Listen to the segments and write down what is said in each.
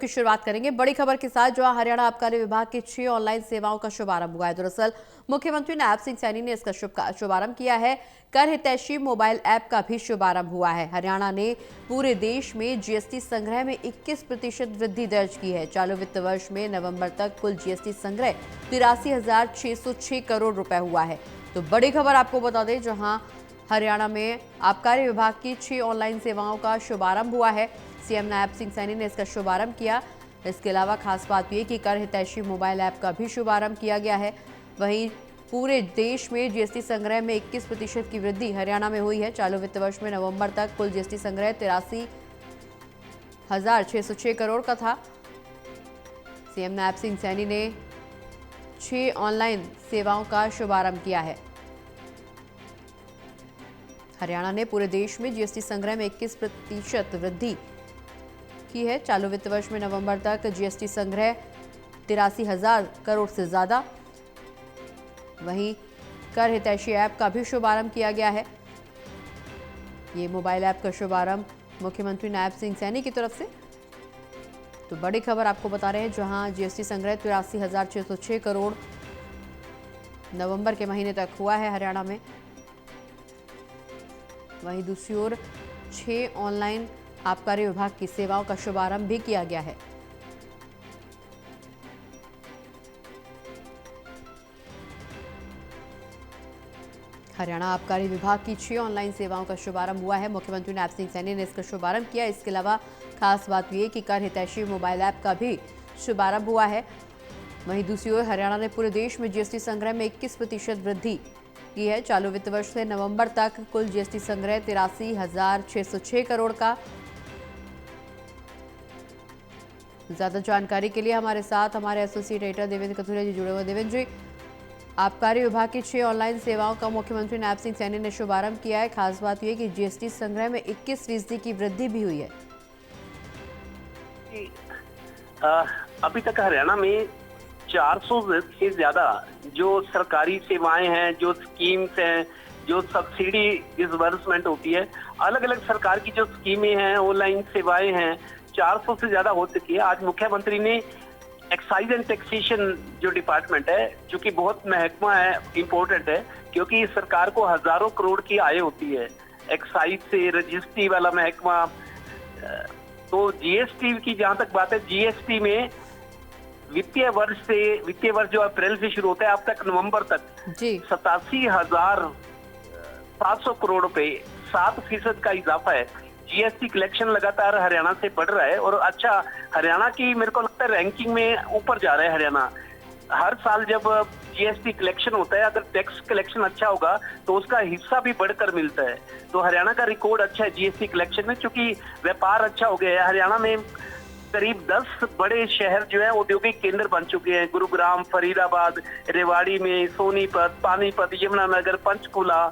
की शुरुआत करेंगे बड़ी खबर के साथ, जो हरियाणा आबकारी विभाग की 6 ऑनलाइन सेवाओं का शुभारंभ हुआ है। दरअसल मुख्यमंत्री नायब सिंह सैनी ने इसका शुभारंभ किया है। कर हितैषी मोबाइल ऐप का भी शुभारंभ हुआ है। हरियाणा ने पूरे देश में जीएसटी संग्रह में 21% वृद्धि दर्ज की है। चालू वित्त वर्ष में नवंबर तक कुल जीएसटी संग्रह 83,606 करोड़ रुपए हुआ है। तो बड़ी खबर आपको बता दें, जहां हरियाणा में आबकारी विभाग की 6 ऑनलाइन सेवाओं का शुभारंभ हुआ है। सीएम नायब सिंह सैनी ने इसका शुभारंभ किया। इसके अलावा खास बात यह कि कर हितैषी मोबाइल ऐप का भी शुभारंभ किया गया है। वहीं पूरे देश में जीएसटी संग्रह में 21% की वृद्धि हरियाणा में हुई है। चालू वित्त वर्ष में नवंबर तक कुल जीएसटी संग्रह 83,606 करोड़ का था। सीएम नायब सिंह सैनी ने 6 ऑनलाइन सेवाओं का शुभारंभ किया है। हरियाणा ने पूरे देश में जीएसटी संग्रह में 21% वृद्धि की है। चालू वित्त वर्ष में नवंबर तक जीएसटी संग्रह 83,000 करोड़ से ज्यादा। वहीं कर हितैषी ऐप का भी शुभारंभ किया गया है। ये मोबाइल ऐप का शुभारंभ मुख्यमंत्री नायब सिंह सैनी की तरफ से। तो बड़ी खबर आपको बता रहे हैं, जहां जीएसटी संग्रह 83,606 करोड़ नवंबर के महीने तक हुआ है हरियाणा में। वहीं दूसरी ओर 6 ऑनलाइन आबकारी विभाग की सेवाओं का शुभारंभ भी किया गया है। हरियाणा आबकारी विभाग की 6 ऑनलाइन सेवाओं का शुभारंभ हुआ है। मुख्यमंत्री नायब सिंह सैनी ने इसका शुभारंभ किया। इसके अलावा खास बात यह कि कर हितैषी मोबाइल ऐप का भी शुभारंभ हुआ है। वहीं दूसरी ओर हरियाणा ने पूरे देश में जीएसटी संग्रह में 21% वृद्धि की है। चालू वित्त वर्ष से नवंबर तक कुल जीएसटी संग्रह 83,606 करोड़ का। ज्यादा जानकारी के लिए हमारे साथ हमारे एसोसिएट एडिटर देवेंद्र कथुरिया जी जुड़े हुए। देवेंद्र जी, आबकारी विभाग की 6 ऑनलाइन सेवाओं का मुख्यमंत्री नायब सिंह सैनी ने शुभारंभ किया है। खास बात यह कि जीएसटी संग्रह में 21% की वृद्धि भी हुई है। अभी तक हरियाणा में 400 से ज्यादा जो सरकारी सेवाएं हैं, जो स्कीम्स हैं, जो सब्सिडी डिसबर्समेंट होती है, अलग अलग सरकार की जो स्कीमें हैं, ऑनलाइन सेवाएं हैं, 400 से ज्यादा हो चुकी है। आज मुख्यमंत्री ने एक्साइज एंड टैक्सेशन जो डिपार्टमेंट है, जो कि बहुत महकमा है, इम्पोर्टेंट है, क्योंकि सरकार को हजारों करोड़ की आय होती है एक्साइज से, रजिस्ट्री वाला महकमा। तो जीएसटी की जहां तक बात है, जीएसटी में वित्तीय वर्ष जो अप्रैल से शुरू होता है, अब तक नवंबर तक 87,700 करोड़ रुपए, 7% का इजाफा है। जीएसटी कलेक्शन लगातार हरियाणा से बढ़ रहा है और अच्छा, हरियाणा की मेरे को लगता है रैंकिंग में ऊपर जा रहा है हरियाणा। हर साल जब जीएसटी कलेक्शन होता है, अगर टैक्स कलेक्शन अच्छा होगा तो उसका हिस्सा भी बढ़कर मिलता है। तो हरियाणा का रिकॉर्ड अच्छा है जीएसटी कलेक्शन में, क्योंकि व्यापार अच्छा हो गया है। हरियाणा में करीब 10 बड़े शहर जो है औद्योगिक केंद्र बन चुके हैं। गुरुग्राम, फरीदाबाद, रेवाड़ी में, सोनीपत, पानीपत, यमुनानगर, पंचकुला,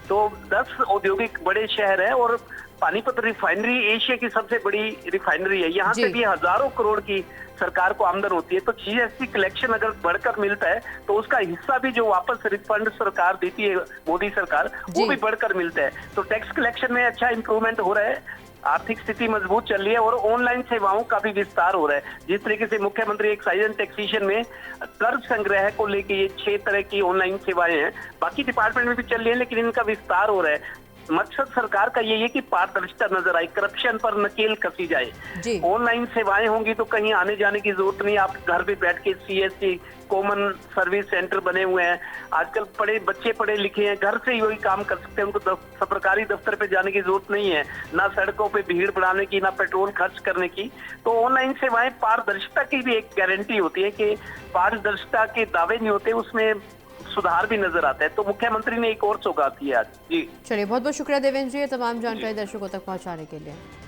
तो 10 औद्योगिक बड़े शहर हैं। और पानीपत रिफाइनरी एशिया की सबसे बड़ी रिफाइनरी है। यहाँ से भी हजारों करोड़ की सरकार को आमदन होती है। तो जीएसटी कलेक्शन अगर बढ़कर मिलता है तो उसका हिस्सा भी जो वापस रिफंड सरकार देती है, मोदी सरकार, वो भी बढ़कर मिलता है। तो टैक्स कलेक्शन में अच्छा इंप्रूवमेंट हो रहा है, आर्थिक स्थिति मजबूत चल रही है और ऑनलाइन सेवाओं का भी विस्तार हो रहा है। जिस तरीके से मुख्यमंत्री एक्साइज एंड टैक्सेशन में कर संग्रह को लेके ये 6 तरह की ऑनलाइन सेवाएं हैं, बाकी डिपार्टमेंट में भी चल रही है, लेकिन इनका विस्तार हो रहा है। मकसद सरकार का यही है कि पारदर्शिता नजर आए, करप्शन पर नकेल कसी जाए। ऑनलाइन सेवाएं होंगी तो कहीं आने जाने की जरूरत नहीं। आप घर पे बैठ के सीएससी कॉमन सर्विस सेंटर बने हुए हैं। आजकल बच्चे पढ़े लिखे हैं, घर से ही वही काम कर सकते हैं। उनको सरकारी दफ्तर पे जाने की जरूरत नहीं है, ना सड़कों पे भीड़ बढ़ाने की, ना पेट्रोल खर्च करने की। तो ऑनलाइन सेवाएं पारदर्शिता की भी एक गारंटी होती है कि पारदर्शिता के दावे नहीं होते, उसमें सुधार भी नजर आता है। तो मुख्यमंत्री ने एक और सौगात की आज। जी चलिए, बहुत बहुत शुक्रिया देवेंद्र जी, तमाम जानकारी दर्शकों तक पहुंचाने के लिए।